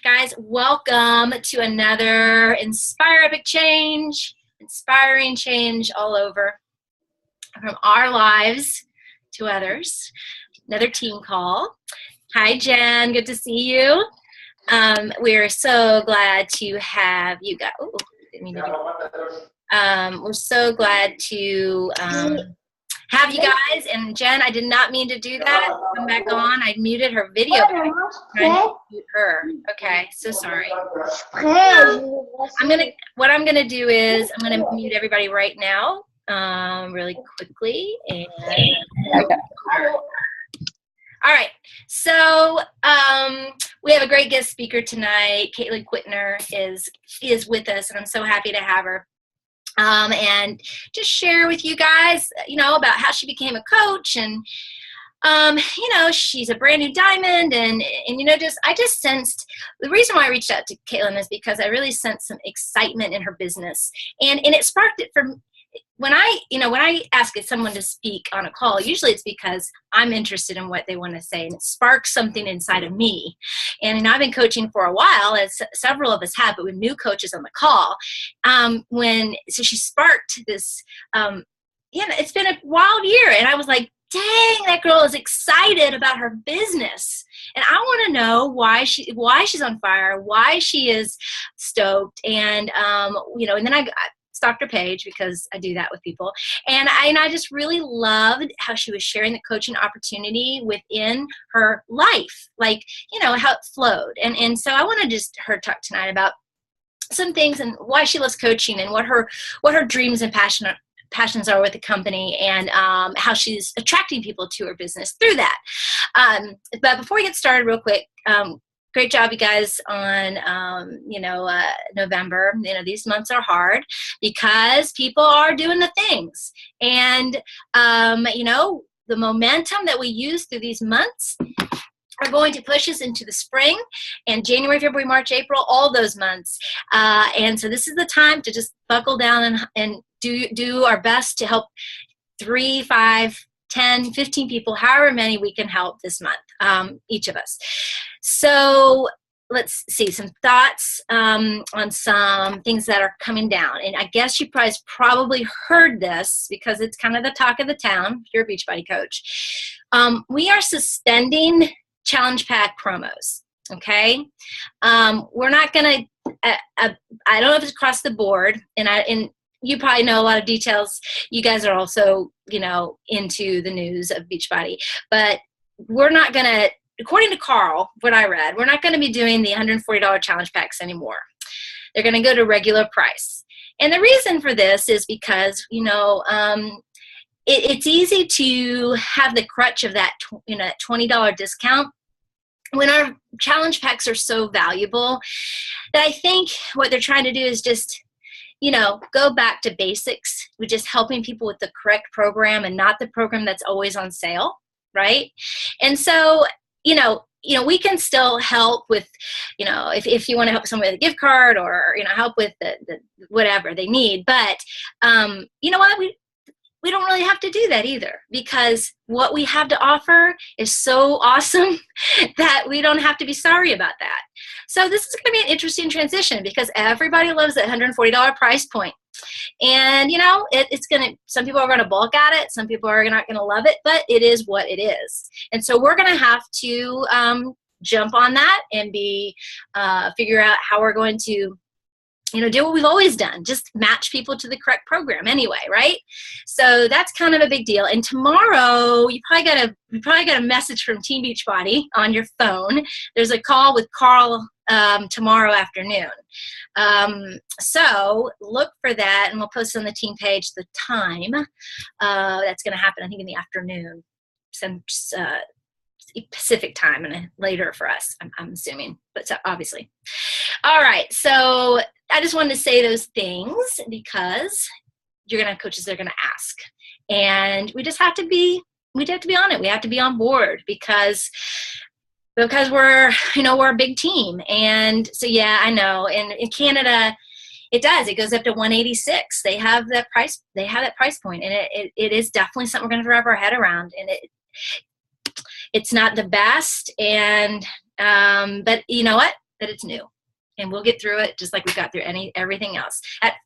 Guys, welcome to another Inspire Epic Change, inspiring change all over from our lives to others. Another team call. Hi, Jen. Good to see you. We're so glad to have you guys. We're so glad to have you guys. And Jen, I did not mean to do that. Come back on. I muted her video. But I'm trying to mute her. Okay, so sorry. What I'm gonna do is I'm gonna mute everybody right now, really quickly. And all right. So we have a great guest speaker tonight. Caitlin Quittner is with us, and I'm so happy to have her. And just share with you guys, about how she became a coach, and she's a brand new diamond, and I just sensed the reason why I reached out to Caitlin is because I really sensed some excitement in her business, and it sparked it from when I ask someone to speak on a call. Usually it's because I'm interested in what they want to say, and it sparks something inside of me. And I've been coaching for a while, as several of us have, but with new coaches on the call. So she sparked this. It's been a wild year, and I was like, dang, that girl is excited about her business, and I want to know why she's on fire, why she is stoked, and and then I stalked her page because I do that with people, and I just really loved how she was sharing the coaching opportunity within her life, how it flowed, and so I wanted her talk tonight about some things and why she loves coaching and what her dreams and passions are with the company, and how she's attracting people to her business through that. But before we get started, real quick, great job, you guys, on November. These months are hard because people are doing the things, and the momentum that we use through these months are going to push us into the spring, and January, February, March, April, all those months. And so this is the time to just buckle down and do our best to help 3, 5, 10, 15 people, however many we can help this month, each of us. So let's see some thoughts on some things that are coming down. And I guess you guys probably heard this because it's kind of the talk of the town if you're a Beachbody coach. We are suspending challenge pack promos. Okay. We're not going to, I don't know if it's across the board, and you probably know a lot of details. You guys are also, into the news of Beachbody, but we're not going to, according to Carl, what I read, we're not going to be doing the $140 challenge packs anymore. They're going to go to regular price. And the reason for this is because, it's easy to have the crutch of that, that $20 discount when our challenge packs are so valuable, that I think what they're trying to do is just, go back to basics with just helping people with the correct program and not the program that's always on sale, right? And so, we can still help with, if you want to help someone with a gift card or, help with the whatever they need. But you know what? We don't really have to do that either, because what we have to offer is so awesome that we don't have to be sorry about that. So this is going to be an interesting transition because everybody loves that $140 price point. And, it's going to, some people are going to balk at it. Some people are not going to love it, but it is what it is. And so we're going to have to jump on that and figure out how we're going to do what we've always done, just match people to the correct program anyway, right? So that's kind of a big deal. And tomorrow, you probably got a message from Team Beachbody on your phone. There's a call with Carl tomorrow afternoon. So look for that, and we'll post on the team page the time that's going to happen, I think, in the afternoon, some Pacific time, and later for us, I'm assuming, but so obviously. All right, so I just wanted to say those things because you're going to have coaches that are going to ask, and we have to be on it. We have to be on board because we're a big team. And so, yeah, I know. And in Canada, it goes up to $186. They have that price point, and it is definitely something we're going to wrap our head around. And it's not the best, and but you know what? that it's new. And we'll get through it just like we got through everything else.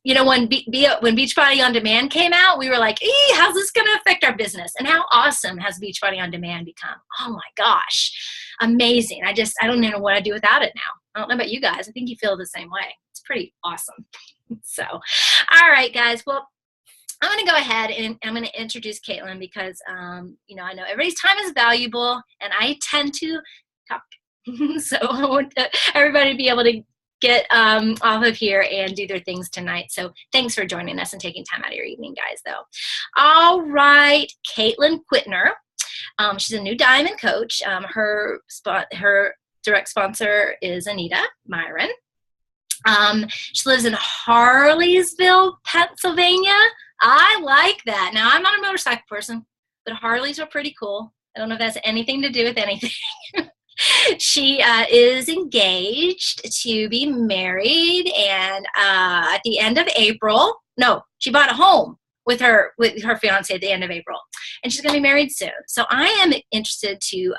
When Beachbody On Demand came out, we were like, how's this going to affect our business? And how awesome has Beachbody On Demand become? Oh my gosh, amazing. I don't even know what I'd do without it now. I don't know about you guys. I think you feel the same way. It's pretty awesome. So, all right, guys. Well, I'm going to go ahead and I'm going to introduce Caitlin because, I know everybody's time is valuable and I tend to talk. So I want everybody to be able to get off of here and do their things tonight. So thanks for joining us and taking time out of your evening, guys, though. All right, Caitlin Quittner. She's a new diamond coach. Her direct sponsor is Anita Myron. She lives in Harleysville, Pennsylvania. I like that. Now, I'm not a motorcycle person, but Harleys are pretty cool. I don't know if that's anything to do with anything. She is engaged to be married, and at the end of April, she bought a home with her fiance at the end of April, and she's going to be married soon. So I am interested to.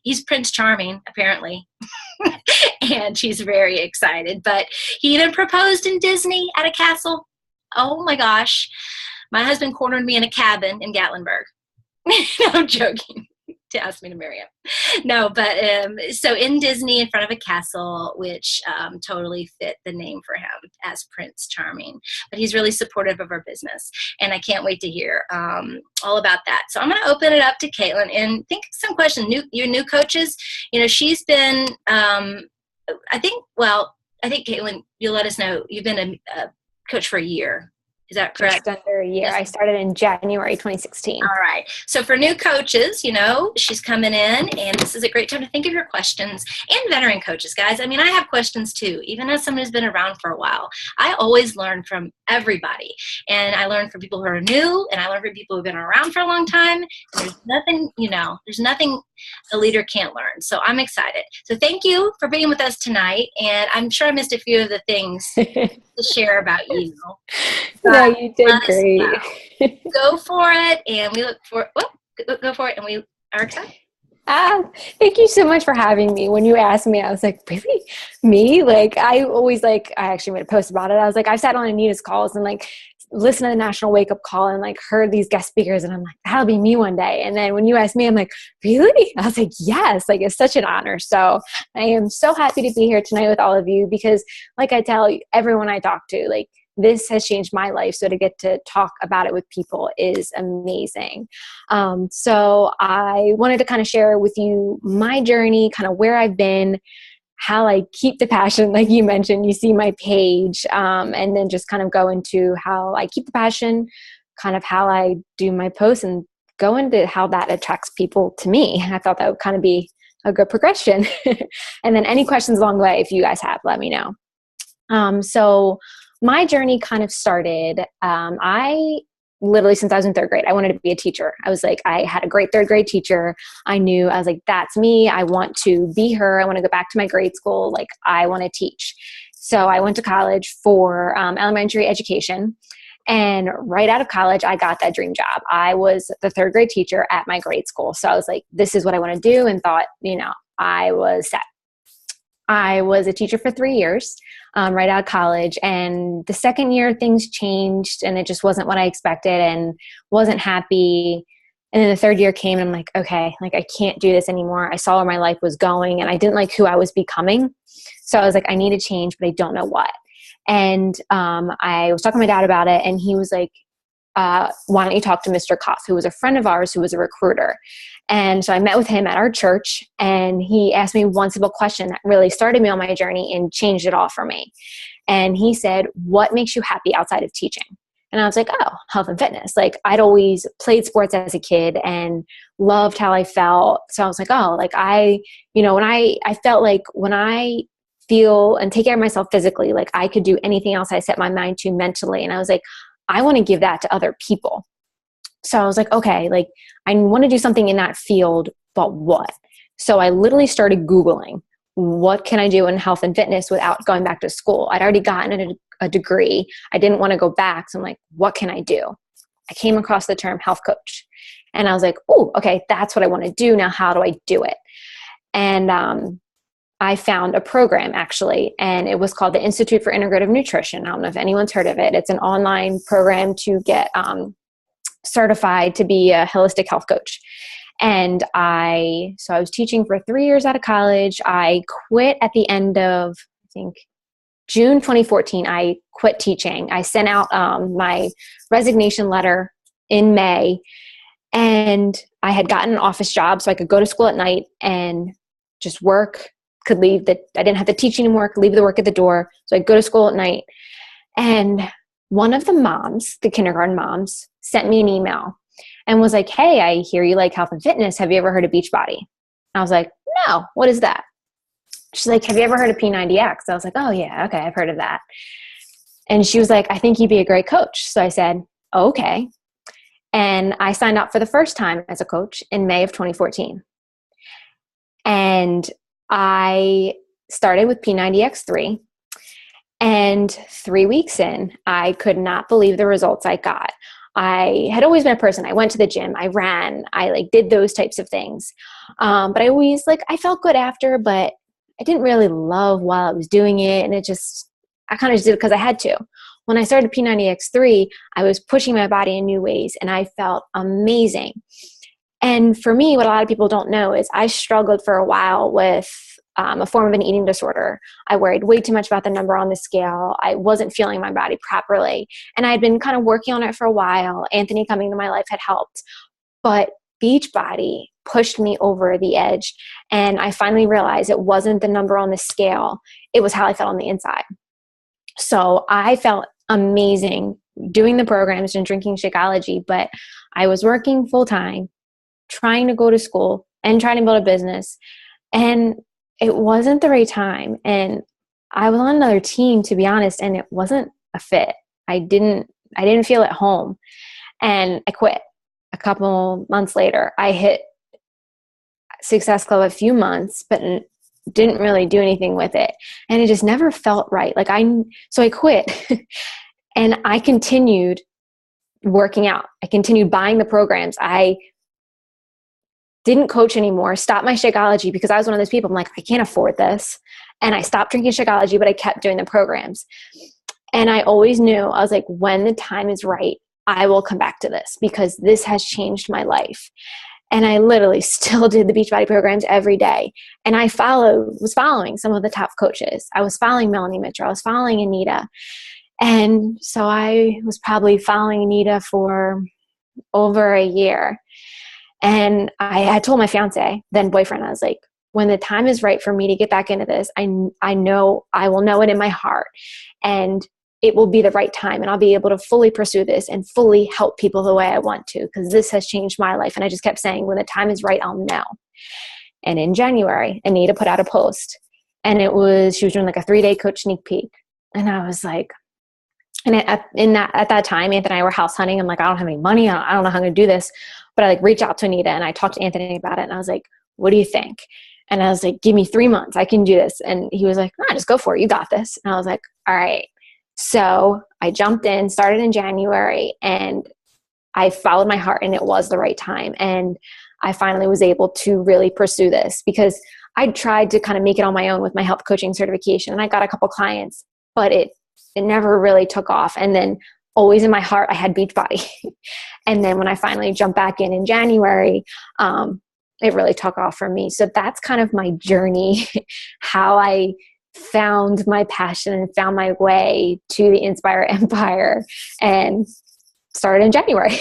He's Prince Charming, apparently, and she's very excited. But he even proposed in Disney at a castle. Oh my gosh, my husband cornered me in a cabin in Gatlinburg. No, I'm joking. To ask me to marry him. No, but so in Disney in front of a castle, which totally fit the name for him as Prince Charming. But he's really supportive of our business, and I can't wait to hear all about that. So I'm going to open it up to Caitlin and think of some questions. Your new coaches, she's been, I think Caitlin, you'll let us know, you've been a coach for a year. Is that correct? Just under a year. Yes. I started in January 2016. All right. So for new coaches, she's coming in, and this is a great time to think of your questions. And veteran coaches, guys. I mean, I have questions too, even as someone who's been around for a while. I always learn from everybody. And I learn from people who are new, and I learn from people who've been around for a long time. And there's nothing a leader can't learn. So I'm excited. So thank you for being with us tonight. And I'm sure I missed a few of the things to share about you. No, you did great. Go for it, and we look for go for it, and we are excited. Thank you so much for having me. When you asked me, I was like, really? Me? I actually made a post about it. I was like, I've sat on Anita's calls and listened to the National Wake Up Call and heard these guest speakers, and I'm like, that'll be me one day. And then when you asked me, I'm like, really? I was like, yes, it's such an honor. So I am so happy to be here tonight with all of you because I tell everyone I talk to, this has changed my life. So to get to talk about it with people is amazing. So I wanted to kind of share with you my journey, kind of where I've been, how I keep the passion, like you mentioned, you see my page, and then just kind of go into how I keep the passion, kind of how I do my posts, and go into how that attracts people to me. I thought that would kind of be a good progression. And then any questions along the way, if you guys have, let me know. So my journey kind of started, I literally since I was in third grade, I wanted to be a teacher. I had a great third grade teacher. I was like, that's me. I want to be her. I want to go back to my grade school. I want to teach. So I went to college for elementary education. And right out of college, I got that dream job. I was the third grade teacher at my grade school. So I was like, this is what I want to do, and thought, I was set. I was a teacher for 3 years, right out of college. And the second year, things changed, and it just wasn't what I expected, and wasn't happy. And then the third year came, and I'm like, okay, I can't do this anymore. I saw where my life was going, and I didn't like who I was becoming. So I was like, I need to change, but I don't know what. And I was talking to my dad about it, and he was like, why don't you talk to Mr. Koff, who was a friend of ours, who was a recruiter. And so I met with him at our church, and he asked me one simple question that really started me on my journey and changed it all for me. And he said, what makes you happy outside of teaching? And I was like, oh, health and fitness. I'd always played sports as a kid and loved how I felt. So I was like, oh, when I felt like when I feel and take care of myself physically, I could do anything else I set my mind to mentally. And I was like, I want to give that to other people. So I was like, okay, I want to do something in that field, but what? So I literally started Googling, what can I do in health and fitness without going back to school? I'd already gotten a degree. I didn't want to go back. So I'm like, what can I do? I came across the term health coach, and I was like, oh, okay, that's what I want to do. Now, how do I do it? And I found a program actually, and it was called the Institute for Integrative Nutrition. I don't know if anyone's heard of it. It's an online program to get certified to be a holistic health coach. And I was teaching for 3 years out of college. I quit at the end of, I think, June 2014. I quit teaching. I sent out my resignation letter in May, and I had gotten an office job so I could go to school at night and just work, could leave I didn't have to teach anymore, could leave the work at the door. So I'd go to school at night. And one of the moms, the kindergarten moms, sent me an email and was like, hey, I hear you like health and fitness. Have you ever heard of Beachbody? I was like, no, what is that? She's like, have you ever heard of P90X? I was like, oh yeah, okay, I've heard of that. And she was like, I think you'd be a great coach. So I said, okay. And I signed up for the first time as a coach in May of 2014. And I started with P90X3. And 3 weeks in, I could not believe the results I got. I had always been a person. I went to the gym, I ran, I did those types of things. But I always I felt good after, but I didn't really love while I was doing it. And I kind of just did it because I had to. When I started P90X3, I was pushing my body in new ways and I felt amazing. And for me, what a lot of people don't know is I struggled for a while with a form of an eating disorder. I worried way too much about the number on the scale. I wasn't feeling my body properly. And I'd been kind of working on it for a while. Anthony coming to my life had helped. But Beachbody pushed me over the edge. And I finally realized it wasn't the number on the scale. It was how I felt on the inside. So I felt amazing doing the programs and drinking Shakeology, but I was working full time, trying to go to school and trying to build a business. And it wasn't the right time. And I was on another team, to be honest, and it wasn't a fit. I didn't feel at home. And I quit. A couple months later, I hit Success Club a few months, but didn't really do anything with it. And it just never felt right. So I quit and I continued working out. I continued buying the programs. I didn't coach anymore, stopped my Shakeology because I was one of those people. I'm like, I can't afford this. And I stopped drinking Shakeology, but I kept doing the programs. And I always knew, I was like, when the time is right, I will come back to this because this has changed my life. And I literally still did the Beachbody programs every day. And I was following some of the top coaches. I was following Melanie Mitchell. I was following Anita. And so I was probably following Anita for over a year. And I told my fiance, then boyfriend, I was like, when the time is right for me to get back into this, I know I will know it in my heart. And it will be the right time and I'll be able to fully pursue this and fully help people the way I want to because this has changed my life. And I just kept saying, when the time is right, I'll know. And in January, Anita put out a post and she was doing like a 3-day coach sneak peek. And I was like, at that time, Anthony and I were house hunting. I'm like, I don't have any money. I don't know how I'm going to do this. But I reached out to Anita and I talked to Anthony about it. And I was like, what do you think? And I was like, give me 3 months. I can do this. And he was like, just go for it. You got this. And I was like, all right. So I jumped in, started in January, and I followed my heart and it was the right time. And I finally was able to really pursue this because I tried to kind of make it on my own with my health coaching certification. And I got a couple clients, but it never really took off. And then always in my heart, I had Beachbody. And then when I finally jumped back in January, it really took off for me. So that's kind of my journey, how I found my passion and found my way to the Inspire Empire and started in January.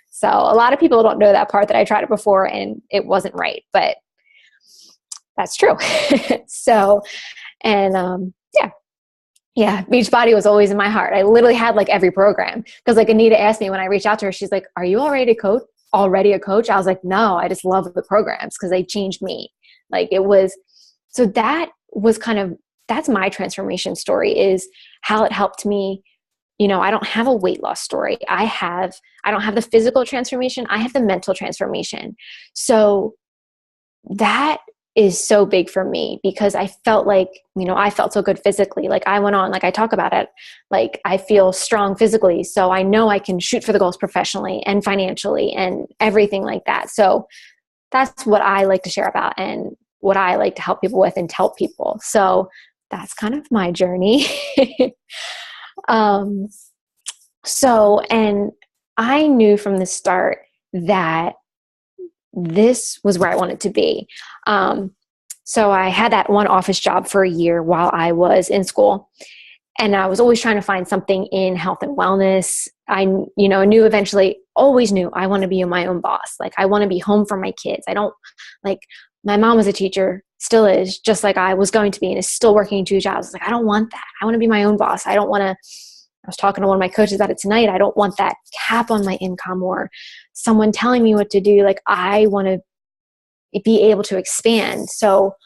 So a lot of people don't know that part, that I tried it before and it wasn't right, but that's true. So, and yeah, Beachbody was always in my heart. I literally had like every program because like Anita asked me when I reached out to her, she's like, are you already a coach? I was like, no, I just love the programs because they changed me. So that was that's my transformation story, is how it helped me. I don't have a weight loss story. I don't have the physical transformation. I have the mental transformation. So that is so big for me because I felt like, I felt so good physically. Like I went on, like I talk about it, like I feel strong physically. So I know I can shoot for the goals professionally and financially and everything like that. So that's what I like to share about. And what I like to help people with and tell people. So that's kind of my journey. And I knew from the start that this was where I wanted to be. So I had that one office job for a year while I was in school. And I was always trying to find something in health and wellness. I, always knew I want to be my own boss. Like, I want to be home for my kids. I don't like, my mom was a teacher, still is, just like I was going to be, and is still working 2 jobs. I was like, I don't want that. I want to be my own boss. I was talking to one of my coaches about it tonight. I don't want that cap on my income or someone telling me what to do. Like, I want to be able to expand. So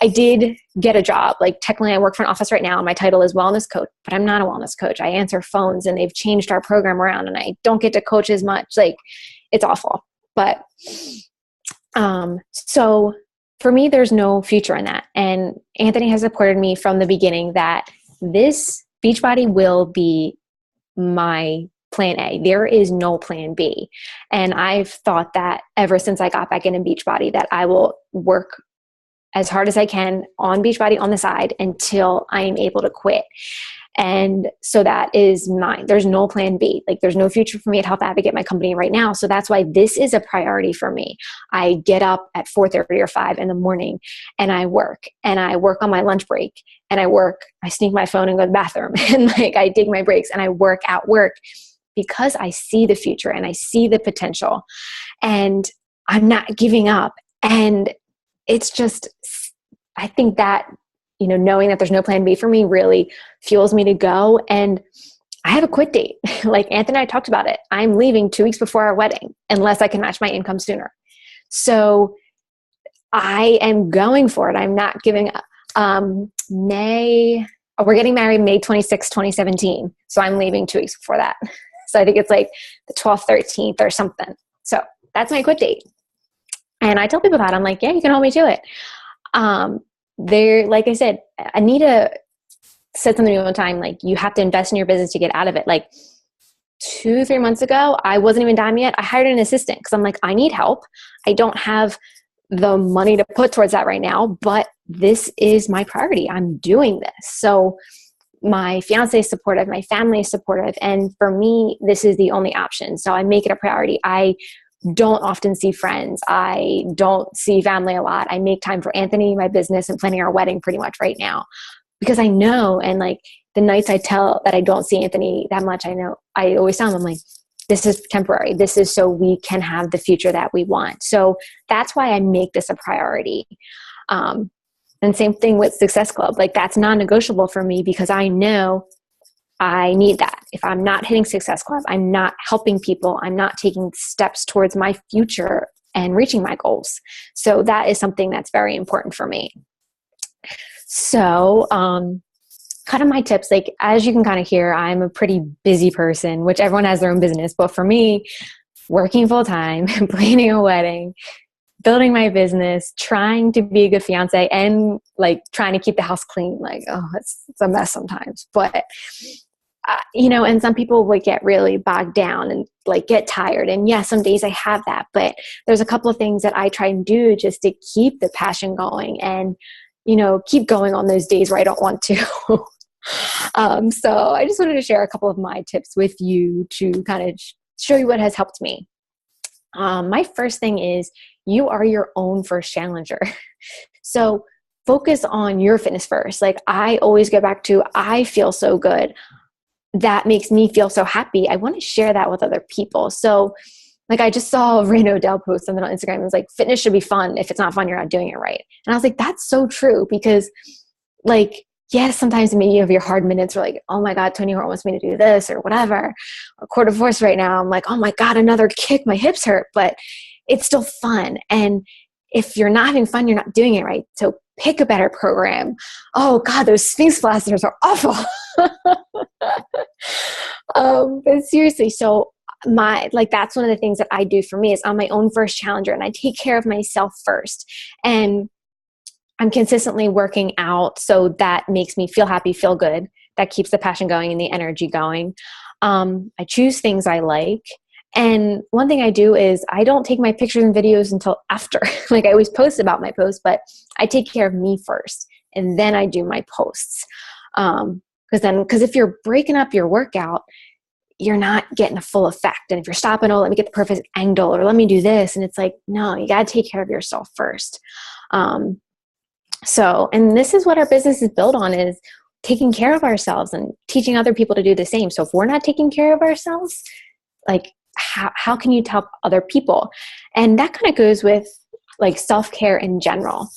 I did get a job. Like, technically I work for an office right now and my title is wellness coach, but I'm not a wellness coach. I answer phones and they've changed our program around and I don't get to coach as much. Like, it's awful. But, so for me, there's no future in that. And Anthony has supported me from the beginning that this Beachbody will be my plan A. There is no plan B. And I've thought that ever since I got back into Beachbody, that I will work as hard as I can on Beachbody on the side until I am able to quit. And so that is mine. There's no plan B. Like, there's no future for me at Health Advocate, my company right now. So that's why this is a priority for me. I get up at 4:30 or 5 in the morning and I work on my lunch break and I sneak my phone and go to the bathroom and like I take my breaks and I work at work because I see the future and I see the potential and I'm not giving up. And it's just, I think that, knowing that there's no plan B for me really fuels me to go. And I have a quit date. Like Anthony and I talked about it. I'm leaving 2 weeks before our wedding unless I can match my income sooner. So I am going for it. I'm not giving up. We're getting married May 26, 2017. So I'm leaving 2 weeks before that. So I think it's like the 12th, 13th or something. So that's my quit date. And I tell people that. I'm like, yeah, you can hold me to it. Like I said, Anita said something to me one time, like, you have to invest in your business to get out of it. Like 2-3 months ago, I wasn't even dime yet. I hired an assistant because I'm like, I need help. I don't have the money to put towards that right now, but this is my priority. I'm doing this. So my fiance is supportive, my family is supportive. And for me, this is the only option. So I make it a priority. I don't often see friends. I don't see family a lot. I make time for Anthony, my business, and planning our wedding pretty much right now because I know, and like the nights I tell that I don't see Anthony that much, I know, I always tell him, I'm like, this is temporary. This is so we can have the future that we want. So that's why I make this a priority. And same thing with Success Club. Like, that's non-negotiable for me because I know I need that. If I'm not hitting Success Club, I'm not helping people. I'm not taking steps towards my future and reaching my goals. So that is something that's very important for me. So, kind of my tips, like, as you can kind of hear, I'm a pretty busy person, which everyone has their own business. But for me, working full time, planning a wedding, building my business, trying to be a good fiance, and like trying to keep the house clean. Like, oh, it's a mess sometimes. But, and some people would get really bogged down and like get tired. And yeah, some days I have that. But there's a couple of things that I try and do just to keep the passion going and, keep going on those days where I don't want to. So I just wanted to share a couple of my tips with you to kind of show you what has helped me. My first thing is you are your own first challenger. So focus on your fitness first. Like, I always go back to, I feel so good. That makes me feel so happy. I want to share that with other people. So like, I just saw Raina Odell post something on Instagram. It was like, fitness should be fun. If it's not fun, you're not doing it right. And I was like, that's so true because like, yes, sometimes maybe you have your hard minutes where like, oh my God, Tony Hart wants me to do this or whatever. Or quarter divorce right now. I'm like, oh my God, another kick. My hips hurt, but it's still fun. And if you're not having fun, you're not doing it right. So pick a better program. Oh God, those Sphinx blasters are awful. But seriously, so that's one of the things that I do for me is I'm my own first challenger and I take care of myself first. And I'm consistently working out. So that makes me feel happy, feel good. That keeps the passion going and the energy going. I choose things I like. And one thing I do is I don't take my pictures and videos until after. Like I always post about my posts, but I take care of me first and then I do my posts. Because if you're breaking up your workout, you're not getting a full effect. And if you're stopping, oh, let me get the perfect angle or let me do this. And it's like, no, you got to take care of yourself first. And this is what our business is built on, is taking care of ourselves and teaching other people to do the same. So if we're not taking care of ourselves, like how can you help other people? And that kind of goes with like self-care in general.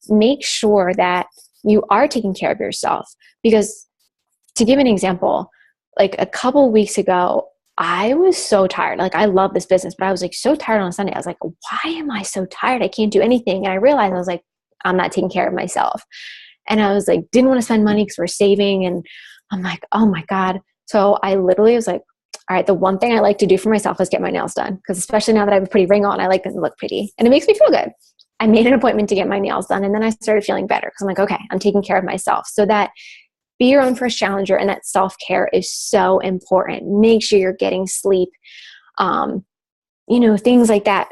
Make sure that you are taking care of yourself, because to give an example, like a couple weeks ago, I was so tired. Like I love this business, but I was like so tired on Sunday. I was like, why am I so tired? I can't do anything. And I realized I was like, I'm not taking care of myself. And I was like, didn't want to spend money because we're saving. And I'm like, oh my God. So I literally was like, all right, the one thing I like to do for myself is get my nails done. Because especially now that I have a pretty ring on, I like them to look pretty. And it makes me feel good. I made an appointment to get my nails done. And then I started feeling better because I'm like, okay, I'm taking care of myself. So that be your own first challenger, and that self-care is so important. Make sure you're getting sleep. Things like that.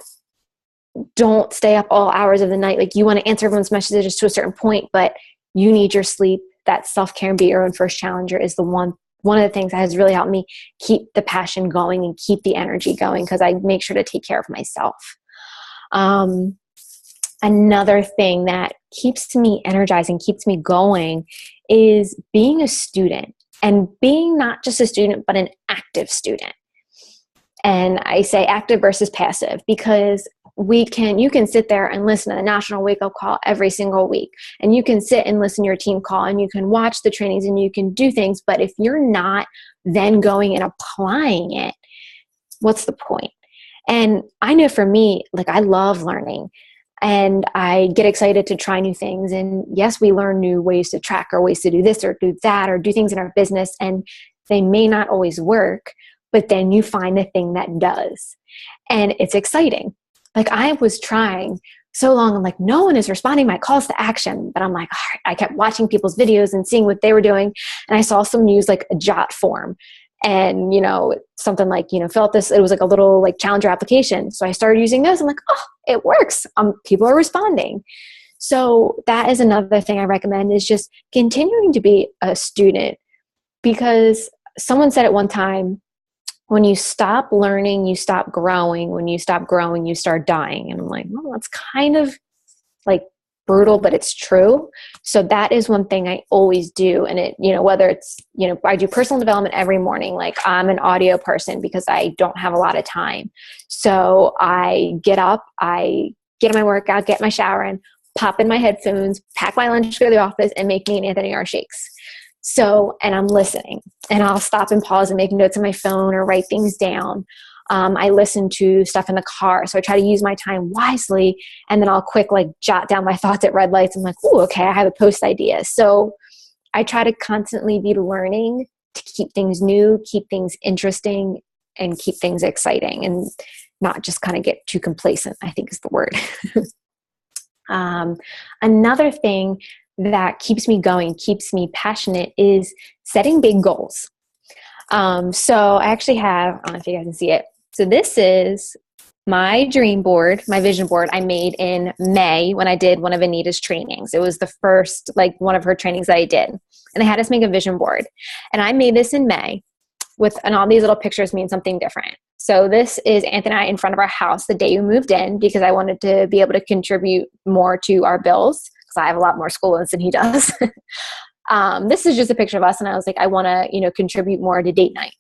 Don't stay up all hours of the night. Like you want to answer everyone's messages to a certain point, but you need your sleep. That self-care and be your own first challenger is one of the things that has really helped me keep the passion going and keep the energy going, because I make sure to take care of myself. Another thing that keeps me energized and keeps me going is being a student, and being not just a student, but an active student. And I say active versus passive because you can sit there and listen to the National Wake Up Call every single week, and you can sit and listen to your team call, and you can watch the trainings and you can do things. But if you're not then going and applying it, what's the point? And I know for me, like I love learning. And I get excited to try new things. And yes, we learn new ways to track or ways to do this or do that or do things in our business. And they may not always work, but then you find the thing that does. And it's exciting. Like I was trying so long. I'm like, no one is responding to my calls to action. But I'm like, all right. I kept watching people's videos and seeing what they were doing. And I saw some use like a jot form. And, something like, fill out this, it was like a little like challenger application. So I started using those. I'm like, oh, it works. People are responding. So that is another thing I recommend, is just continuing to be a student, because someone said at one time, when you stop learning, you stop growing. When you stop growing, you start dying. And I'm like, well, that's kind of like brutal, but it's true. So that is one thing I always do. And it, whether it's, I do personal development every morning. Like I'm an audio person because I don't have a lot of time. So I get up, I get in my workout, get my shower in, pop in my headphones, pack my lunch, go to the office, and make me an Anthony R shakes. So, and I'm listening, and I'll stop and pause and make notes on my phone or write things down. I listen to stuff in the car. So I try to use my time wisely, and then I'll quick jot down my thoughts at red lights. I'm like, oh, okay, I have a post idea. So I try to constantly be learning to keep things new, keep things interesting, and keep things exciting, and not just kind of get too complacent, I think is the word. Another thing that keeps me going, keeps me passionate, is setting big goals. So I actually have, I don't know if you guys can see it. So this is my dream board, my vision board I made in May when I did one of Anita's trainings. It was the first, one of her trainings that I did. And I had us make a vision board. And I made this in May and all these little pictures mean something different. So this is Anthony and I in front of our house the day we moved in, because I wanted to be able to contribute more to our bills, because I have a lot more school loans than he does. This is just a picture of us, and I was like, I want to, contribute more to date night.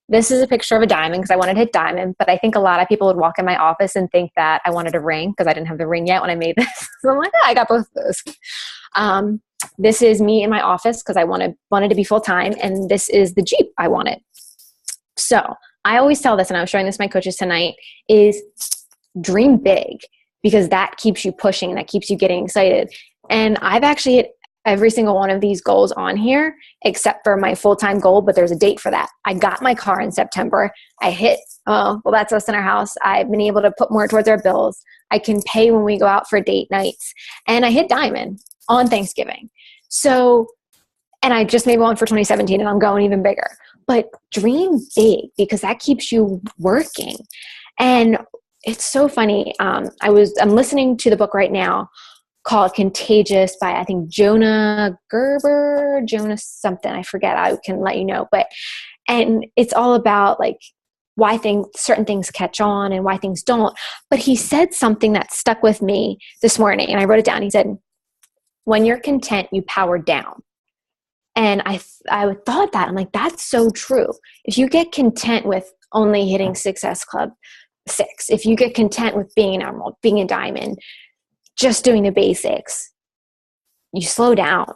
This is a picture of a diamond because I wanted to hit diamond, but I think a lot of people would walk in my office and think that I wanted a ring because I didn't have the ring yet when I made this. So I'm like, I got both of those. This is me in my office because I wanted to be full time, and this is the Jeep I wanted. So I always tell this, and I was showing this to my coaches tonight, is dream big, because that keeps you pushing and that keeps you getting excited. And I've actually hit every single one of these goals on here, except for my full-time goal, but there's a date for that. I got my car in September. I hit, that's us in our house. I've been able to put more towards our bills. I can pay when we go out for date nights. And I hit diamond on Thanksgiving. So, and I just made one for 2017, and I'm going even bigger. but dream big, because that keeps you working. And it's so funny. I'm listening to the book right now called Contagious by, I think, Jonah Gerber, Jonas something, I forget, I can let you know. And it's all about like why certain things catch on and why things don't. But he said something that stuck with me this morning, and I wrote it down. He said, when you're content, you power down. And I thought that, I'm like, that's so true. If you get content with only hitting Success Club 6, if you get content with being an emerald, being a diamond, just doing the basics, you slow down.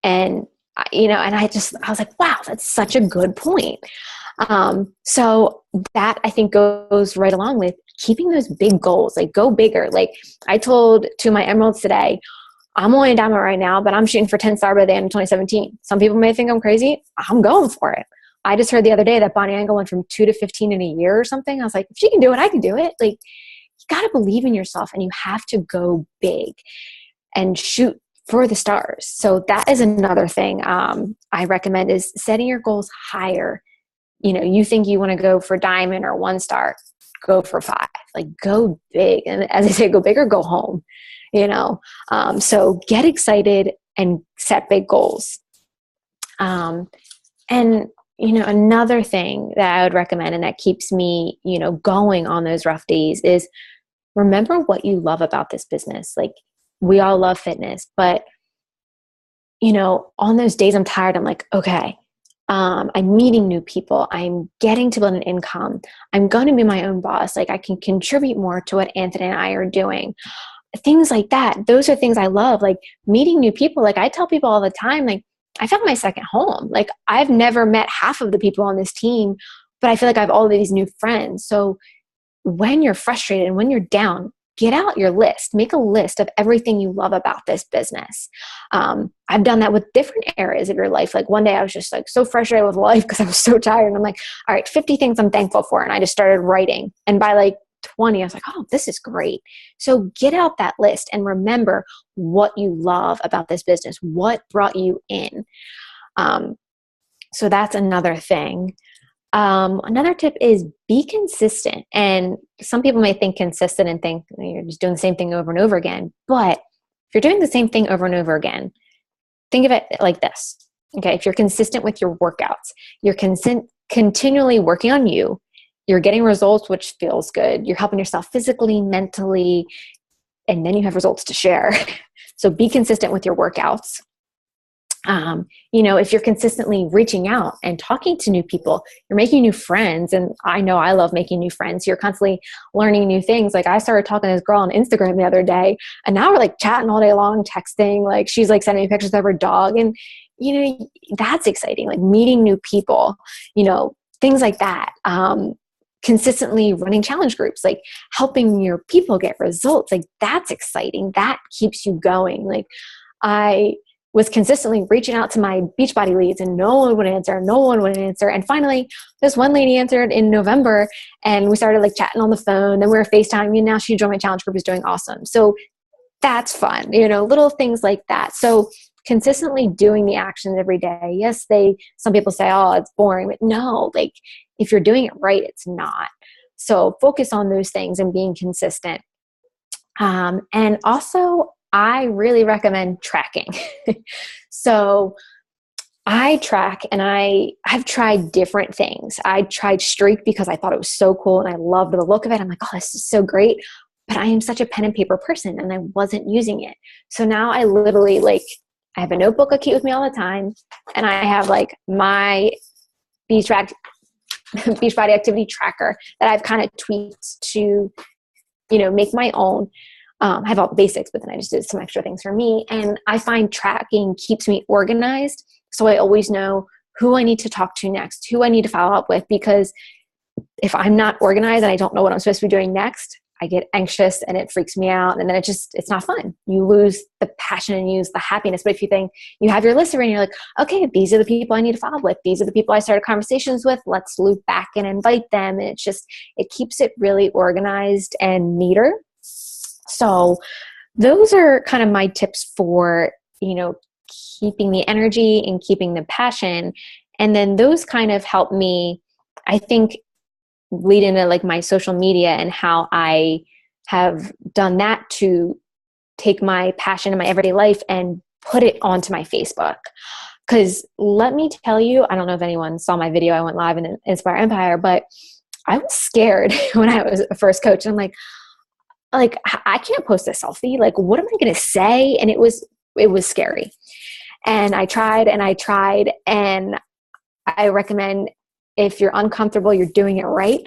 And, and I was like, wow, that's such a good point. So that I think goes right along with keeping those big goals, like go bigger. Like I told to my emeralds today, I'm only a diamond right now, but I'm shooting for 10-star by the end of 2017. Some people may think I'm crazy. I'm going for it. I just heard the other day that Bonnie Engel went from 2 to 15 in a year or something. I was like, if she can do it, I can do it. Like, you got to believe in yourself, and you have to go big and shoot for the stars. So that is another thing I recommend, is setting your goals higher. You think you want to go for diamond or 1-star, go for 5. Like, go big. And as I say, go big or go home. So get excited and set big goals. And another thing that I would recommend, and that keeps me, going on those rough days, is remember what you love about this business. Like, we all love fitness, but on those days I'm tired, I'm like, okay, I'm meeting new people. I'm getting to build an income. I'm going to be my own boss. Like, I can contribute more to what Anthony and I are doing. Things like that. Those are things I love, like meeting new people. Like, I tell people all the time, like, I found my second home. Like, I've never met half of the people on this team, but I feel like I have all of these new friends. So when you're frustrated and when you're down, get out your list. Make a list of everything you love about this business. I've done that with different areas of your life. Like, one day I was just like so frustrated with life because I was so tired. And I'm like, all right, 50 things I'm thankful for. And I just started writing. And by like 20, I was like, oh, this is great. So get out that list and remember what you love about this business, what brought you in. So that's another thing. Another tip is be consistent. And some people may think consistent and think you're just doing the same thing over and over again. But if you're doing the same thing over and over again, think of it like this. Okay. If you're consistent with your workouts, you're continually working on you, you're getting results, which feels good. You're helping yourself physically, mentally, and then you have results to share. So be consistent with your workouts. If you're consistently reaching out and talking to new people, you're making new friends. And I know I love making new friends. You're constantly learning new things. Like, I started talking to this girl on Instagram the other day, and now we're like chatting all day long, texting. Like, she's like sending me pictures of her dog. And, that's exciting. Like, meeting new people, things like that. Consistently running challenge groups, like helping your people get results. Like, that's exciting. That keeps you going. Like, I was consistently reaching out to my Beachbody leads, and no one would answer. And finally, this one lady answered in November, and we started like chatting on the phone. Then we were FaceTime, and now she joined my challenge group, is doing awesome. So that's fun, little things like that. So consistently doing the actions every day. Yes, some people say, oh, it's boring, but no, like, if you're doing it right, it's not. So focus on those things and being consistent. And also, I really recommend tracking. So I track, and I've tried different things. I tried Streak because I thought it was so cool and I loved the look of it. I'm like, oh, this is so great. But I am such a pen and paper person, and I wasn't using it. So now I literally, like, I have a notebook I keep with me all the time, and I have like my Beachbody activity tracker that I've kind of tweaked to, make my own. I have all the basics, but then I just did some extra things for me. And I find tracking keeps me organized. So I always know who I need to talk to next, who I need to follow up with, because if I'm not organized and I don't know what I'm supposed to be doing next, I get anxious and it freaks me out. And then it's not fun. You lose the passion and you lose the happiness. But if you think you have your list already, you're like, okay, these are the people I need to follow up with. These are the people I started conversations with. Let's loop back and invite them. And it keeps it really organized and neater. So those are kind of my tips for, keeping the energy and keeping the passion And then those kind of help me, I think, lead into like my social media and how I have done that to take my passion in my everyday life and put it onto my Facebook. Because let me tell you, I don't know if anyone saw my video. I went live in Inspire Empire, but I was scared when I was a first coach. I'm like, I can't post a selfie. Like, what am I going to say? And it was scary. And I tried, and I recommend, if you're uncomfortable, you're doing it right.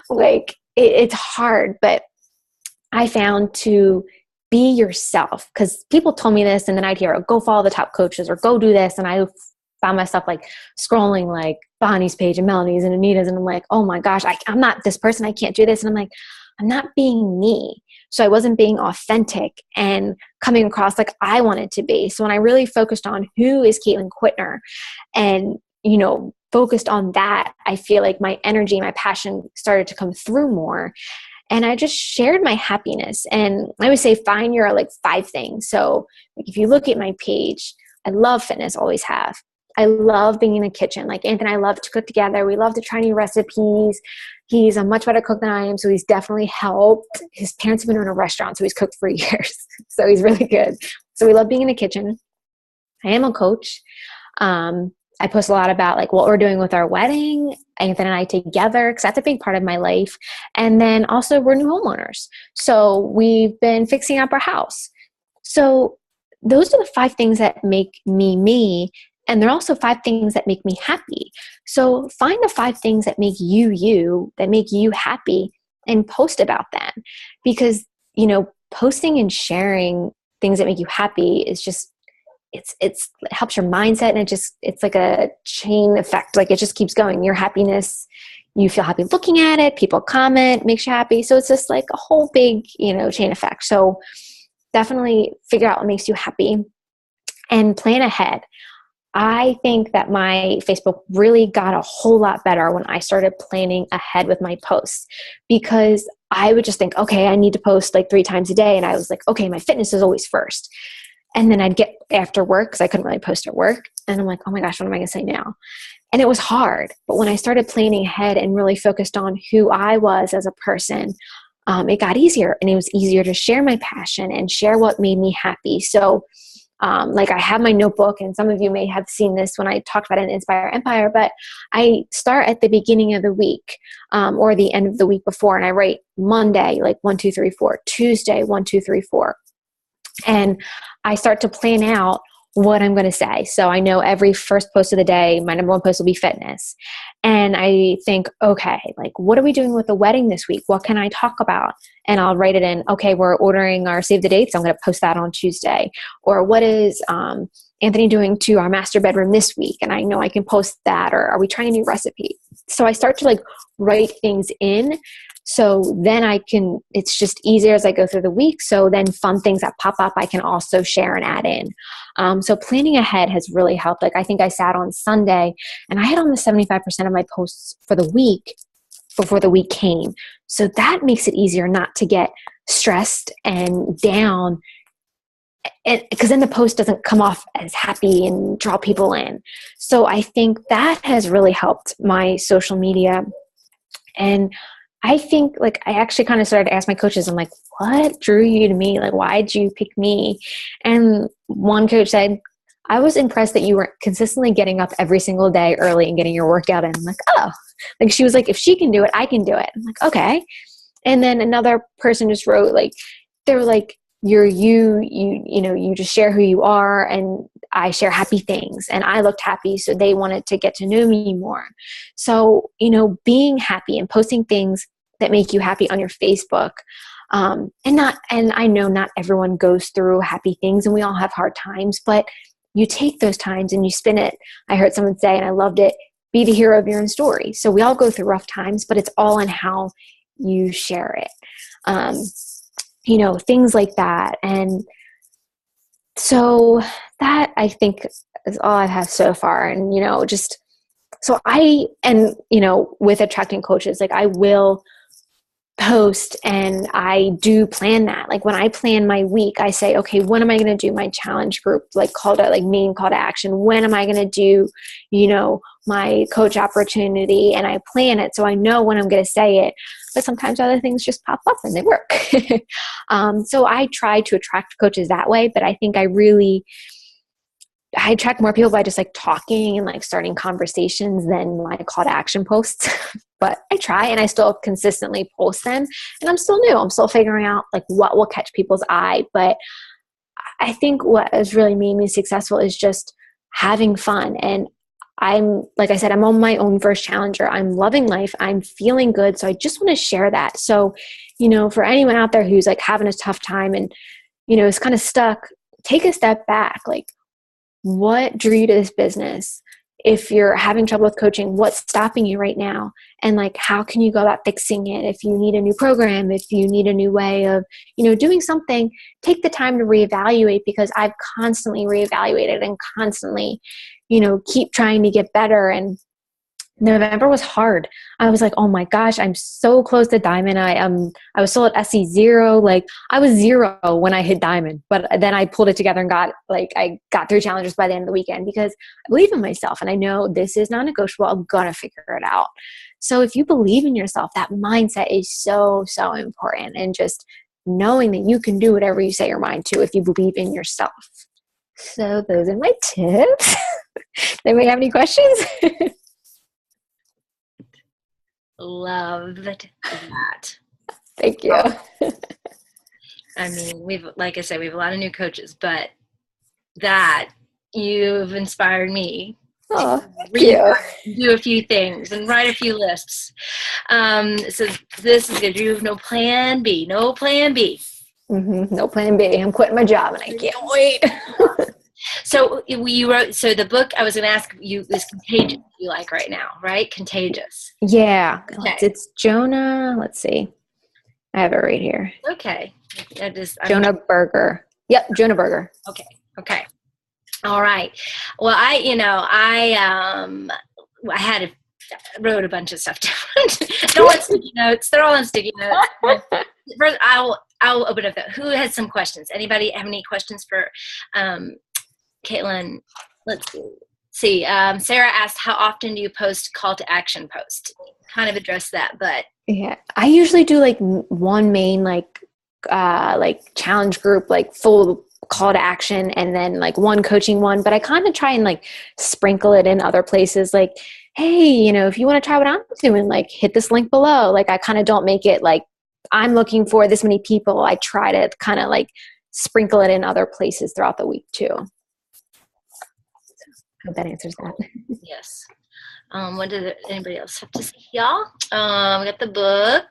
Like, it's hard, but I found to be yourself, because people told me this, and then I'd hear, oh, go follow the top coaches or go do this. And I found myself like scrolling like Bonnie's page and Melanie's and Anita's. And I'm like, oh my gosh, I'm not this person. I can't do this. And I'm like, I'm not being me. So I wasn't being authentic and coming across like I wanted to be. So when I really focused on who is Caitlin Quittner and, focused on that, I feel like my energy, my passion started to come through more. And I just shared my happiness. And I would say find your like 5 things. So like if you look at my page, I love fitness, always have. I love being in the kitchen. Like Anthony and I love to cook together. We love to try new recipes. He's a much better cook than I am, so he's definitely helped. His parents have been in a restaurant, so he's cooked for years. So he's really good. So we love being in the kitchen. I am a coach. I post a lot about like what we're doing with our wedding, Anthony and I together, because that's a big part of my life. And then also we're new homeowners. So we've been fixing up our house. So those are the 5 things that make me me. And they're also 5 things that make me happy. So find the 5 things that make you you, that make you happy, and post about them. Because, posting and sharing things that make you happy is just, it helps your mindset, and it's like a chain effect. Like it just keeps going. Your happiness, you feel happy looking at it, people comment, makes you happy. So it's just like a whole big, chain effect. So definitely figure out what makes you happy and plan ahead. I think that my Facebook really got a whole lot better when I started planning ahead with my posts, because I would just think, okay, I need to post like 3 times a day. And I was like, okay, my fitness is always first. And then I'd get after work, because I couldn't really post at work. And I'm like, oh my gosh, what am I going to say now? And it was hard. But when I started planning ahead and really focused on who I was as a person, it got easier. And it was easier to share my passion and share what made me happy. So like I have my notebook, and some of you may have seen this when I talked about it in Inspire Empire, but I start at the beginning of the week or the end of the week before, and I write Monday, like 1, 2, 3, 4, Tuesday, 1, 2, 3, 4. And I start to plan out what I'm going to say. So I know every first post of the day, my number 1 post will be fitness. And I think, okay, like what are we doing with the wedding this week? What can I talk about? And I'll write it in, okay, we're ordering our save the dates. I'm going to post that on Tuesday. Or what is Anthony doing to our master bedroom this week? And I know I can post that. Or are we trying a new recipe? So I start to like write things in. So then it's just easier as I go through the week. So then fun things that pop up, I can also share and add in. So planning ahead has really helped. Like I think I sat on Sunday and I had almost 75% of my posts for the week before the week came. So that makes it easier not to get stressed and down, because then the post doesn't come off as happy and draw people in. So I think that has really helped my social media. And I think like I actually kind of started to ask my coaches, I'm like, what drew you to me? Like, why did you pick me? And one coach said, I was impressed that you were consistently getting up every single day early and getting your workout in. I'm like, oh, like she was like, if she can do it, I can do it. I'm like, okay. And then another person just wrote like, they were like, you're you just share who you are, and I share happy things, and I looked happy, so they wanted to get to know me more. So, being happy and posting things that make you happy on your Facebook, and I know not everyone goes through happy things, and we all have hard times, but you take those times and you spin it. I heard someone say, and I loved it, be the hero of your own story. So we all go through rough times, but it's all in how you share it. Things like that. And so that I think is all I have so far. And, with attracting coaches, like I will post and I do plan that. Like when I plan my week, I say, okay, when am I going to do my challenge group? Like main call to action. When am I going to do, my coach opportunity? And I plan it so I know when I'm going to say it. But sometimes other things just pop up and they work. So I try to attract coaches that way. But I think I attract more people by just like talking and like starting conversations than my call to action posts. But I try, and I still consistently post them, and I'm still new. I'm still figuring out like what will catch people's eye. But I think what has really made me successful is just having fun. And like I said, I'm on my own first challenger. I'm loving life. I'm feeling good. So I just want to share that. So, for anyone out there who's like having a tough time and, is kind of stuck, take a step back. Like, what drew you to this business? If you're having trouble with coaching, what's stopping you right now? And like, how can you go about fixing it? If you need a new program, if you need a new way of, doing something, take the time to reevaluate, because I've constantly reevaluated and constantly, keep trying to get better. And November was hard. I was like, oh my gosh, I'm so close to diamond. I was still at SE 0. Like I was 0 when I hit diamond, but then I pulled it together and I got 3 challenges by the end of the weekend, because I believe in myself and I know this is non-negotiable. I'm gonna figure it out. So if you believe in yourself, that mindset is so, so important. And just knowing that you can do whatever you set your mind to if you believe in yourself. So those are my tips. Anybody have any questions? Loved that. Thank you. I mean, like I said, we have a lot of new coaches, but that you've inspired me to do a few things and write a few lists. So this is good. You have no plan B. No plan B. Mm-hmm. No plan B. I'm quitting my job and I can't wait. So you wrote, so the book I was going to ask you is Contagious, you like right now, right? Contagious. Yeah. Okay. It's Jonah. Let's see. I have it right here. Okay. Jonah Berger. Yep. Jonah Berger. Okay. All right. Well, I wrote a bunch of stuff down. They're all on sticky notes. They're all on sticky notes. First, I'll open up that. Who has some questions? Anybody have any questions for Caitlin? Let's see. Sarah asked, how often do you post call to action posts? Kind of address that, but yeah, I usually do like one main like challenge group, like full call to action, and then like one coaching one. But I kind of try and like sprinkle it in other places. Like, hey, if you want to try what I'm doing, like hit this link below. Like I kind of don't make it like I'm looking for this many people. I try to kind of like sprinkle it in other places throughout the week too. I hope that answers that. Yes. What did anybody else have to say, y'all? We got the book.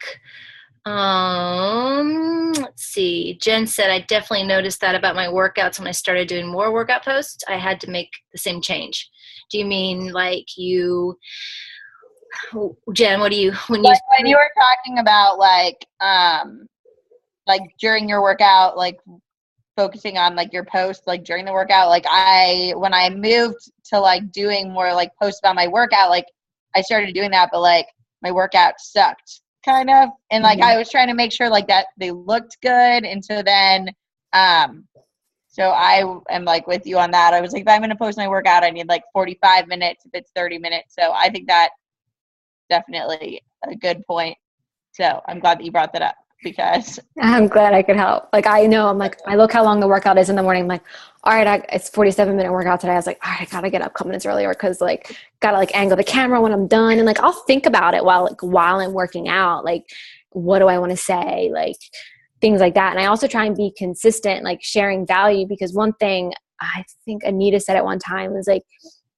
Let's see. Jen said, I definitely noticed that about my workouts when I started doing more workout posts. I had to make the same change. Do you mean like Jen, what do you, when you were talking about like during your workout, like focusing on like your post, like during the workout, like when I moved to like doing more like posts about my workout, like I started doing that, but like my workout sucked kind of. And like, I was trying to make sure like that they looked good. And so then, so I am like with you on that. I was like, if I'm going to post my workout, I need like 45 minutes if it's 30 minutes. So I think that definitely a good point. So I'm glad that you brought that up, because I'm glad I could help. Like, I know, I'm like, I look how long the workout is in the morning. I'm like, all right, it's 47-minute workout today. I was like, all right, I got to get up a couple minutes earlier, because like, got to like angle the camera when I'm done. And like, I'll think about it while I'm working out. Like, what do I want to say? Like things like that. And I also try and be consistent, like sharing value, because one thing I think Anita said at one time was like,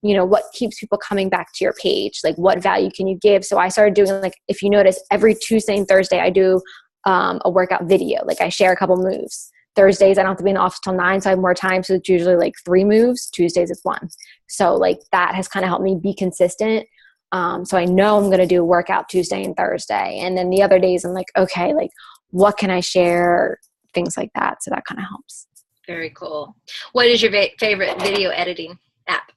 what keeps people coming back to your page? Like, what value can you give? So I started doing, like, if you notice, every Tuesday and Thursday, I do a workout video. Like I share a couple moves. Thursdays, I don't have to be in the office till 9, so I have more time. So it's usually like 3 moves. Tuesdays, it's 1. So like that has kind of helped me be consistent. So I know I'm going to do a workout Tuesday and Thursday. And then the other days I'm like, okay, like what can I share? Things like that. So that kind of helps. Very cool. What is your favorite video editing app?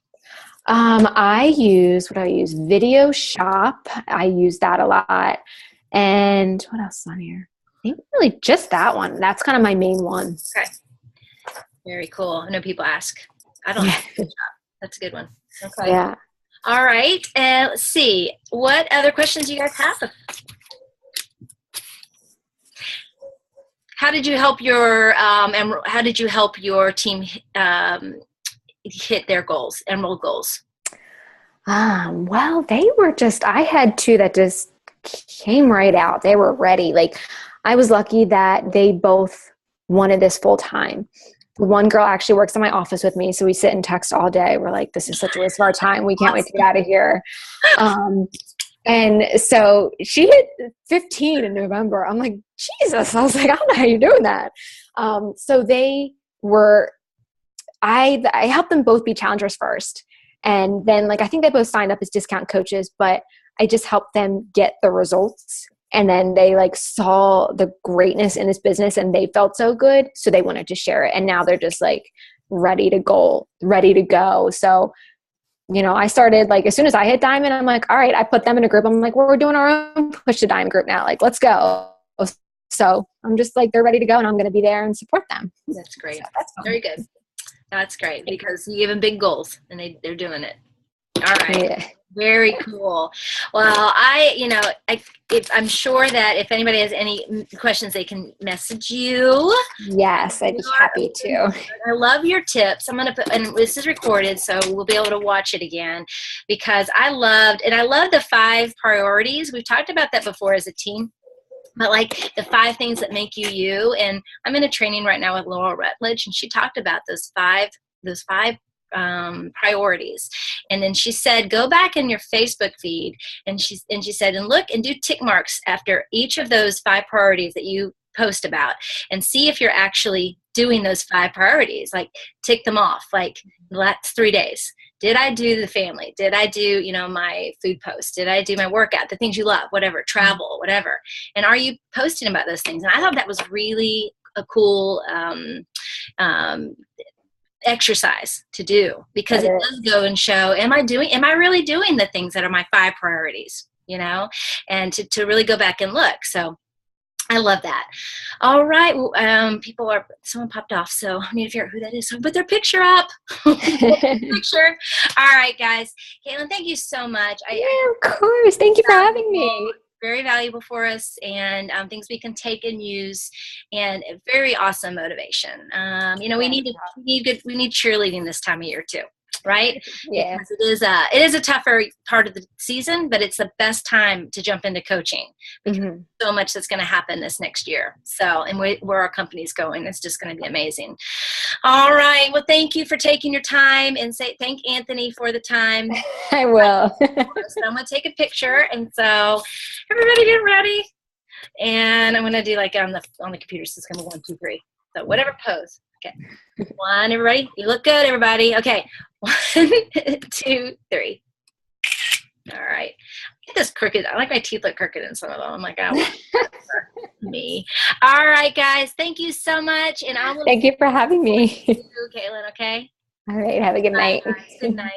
I use Video Shop. I use that a lot. And what else is on here? I think really just that one. That's kind of my main one. Okay. Very cool. I know people ask. I don't know. Good job. That's a good one. Okay. Yeah. All right. Let's see. What other questions do you guys have? How did you help your team hit their goals, Emerald goals? Well, they were I had two that just came right out. They were ready. Like, I was lucky that they both wanted this full time. One girl actually works in my office with me, so we sit and text all day. We're like, this is such a waste of our time. We can't wait to get out of here. And so she hit 15 in November. I'm like, Jesus. I was like, I don't know how you're doing that. So they were, I helped them both be challengers first. And then, like, I think they both signed up as discount coaches, but I just helped them get the results. And then they like saw the greatness in this business and they felt so good. So they wanted to share it. And now they're just like ready to go. So, you know, I started like, as soon as I hit Diamond, I'm like, all right, I put them in a group. I'm like, well, we're doing our own Push to Diamond group now. Like, let's go. So I'm just like, they're ready to go and I'm going to be there and support them. That's great. So that's very good. That's great because you give them big goals and they're doing it. All right. Yeah. Very cool. Well, I'm sure that if anybody has any questions, they can message you. Yes, I'd be happy to. I love your tips. I'm going to put, and this is recorded, so we'll be able to watch it again because I love the 5 priorities. We've talked about that before as a team. But like the 5 things that make you you. And I'm in a training right now with Laurel Rutledge, and she talked about those five priorities. And then she said, go back in your Facebook feed. And she said, and look and do tick marks after each of those 5 priorities that you post about and see if you're actually doing those 5 priorities. Like tick them off. Like that's 3 days. Did I do the family? Did I do, my food post? Did I do my workout? The things you love, whatever, travel, whatever. And are you posting about those things? And I thought that was really a cool exercise to do because it does go and show, am I really doing the things that are my 5 priorities, and to really go back and look. So I love that. All right. Someone popped off, so I need to figure out who that is. So put their picture up. Picture. All right, guys. Caitlin, thank you so much. Of course. Thank you for having me. Very valuable for us and things we can take and use and very awesome motivation. We need cheerleading this time of year too. Right? Yeah. Because it is a tougher part of the season, but it's the best time to jump into coaching because so much that's going to happen this next year. So, and where our company's going, it's just going to be amazing. All right. Well, thank you for taking your time and thank Anthony for the time. I will. So I'm going to take a picture. And so everybody get ready. And I'm going to do like on the computer system, 1, 2, 3. So whatever pose. Okay. 1, everybody. You look good, everybody. Okay. 1, 2, 3. All right. I think this crooked. I like my teeth look crooked in some of them. I'm like, oh, me. All right, guys. Thank you so much. And Thank you for having me. You, Caitlin, okay? All right. Have a good night. Good night.